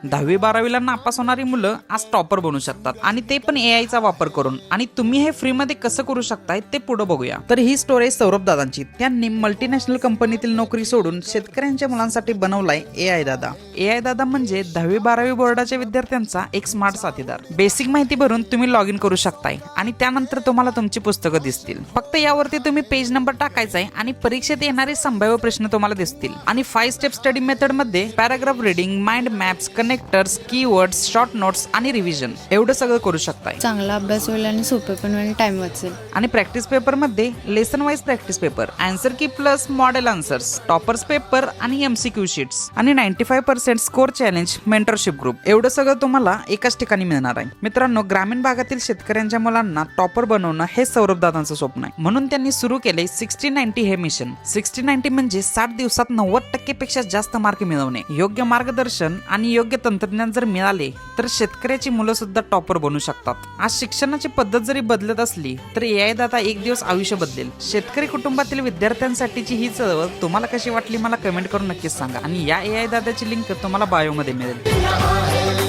10वी-12वीला नापास होणारी मुलं आज टॉपर बनू शकतात आणि ते पण AI चा वापर करून. आणि तुम्ही हे फ्री मध्ये कसं करू शकताय ते पुढे बघूया. तर ही स्टोरी सौरभ दादांची. त्यांनी मल्टीनॅशनल कंपनीतील नोकरी सोडून शेतकऱ्यांच्या मुलांसाठी बनवलाय AI दादा. AI दादा म्हणजे 10वी-12वी बोर्डाच्या विद्यार्थ्यांचा एक स्मार्ट साथीदार. बेसिक माहिती भरून तुम्ही लॉग इन करू शकताय आणि त्यानंतर तुम्हाला तुमची पुस्तकं दिसतील. फक्त यावरती तुम्ही पेज नंबर टाकायचा आहे आणि परीक्षेत येणारे संभाव्य प्रश्न तुम्हाला दिसतील. आणि 5 स्टेप स्टडी मेथड मध्ये paragraph reading, mind maps, connectors, keywords, short notes आणि रिव्हिजन एवढं सगळं करू शकताय. चांगला अभ्यास होईल आणि सोपे पण होईल, टाइम वाचेल. आणि प्रॅक्टिस पेपर मध्ये lesson wise practice paper, answer key plus model answers, toppers paper आणि MCQ शीट्स आणि 95% स्कोर चॅलेंज, मेंटरशिप ग्रुप एवढं सगळं तुम्हाला एकाच ठिकाणी मिळणार आहे. मित्रांनो, ग्रामीण भागातील शेतकऱ्यांच्या मुलांना टॉपर बनवणं हे सौरभ दादांचं स्वप्न आहे. म्हणून त्यांनी सुरू केले 60-90 हे मिशन. 60-90 म्हणजे 60 दिवसात 90% पेक्षा जास्त मार्क मिळवणे. योग्य मार्गदर्शन आणि योग्य तंत्रज्ञान जर मिळाले तर शेतकऱ्याची मुलं सुद्धा टॉपर बनू शकतात. आज शिक्षणाची पद्धत जरी बदलत असली तर AI दादा एक दिवस आयुष्य बदलेल. शेतकरी कुटुंबातील विद्यार्थ्यांसाठीची ही चळवळ तुम्हाला कशी वाटली मला कमेंट करून नक्कीच सांगा. आणि या AI दादाची लिंक तुम्हाला बायो मध्ये मिळेल.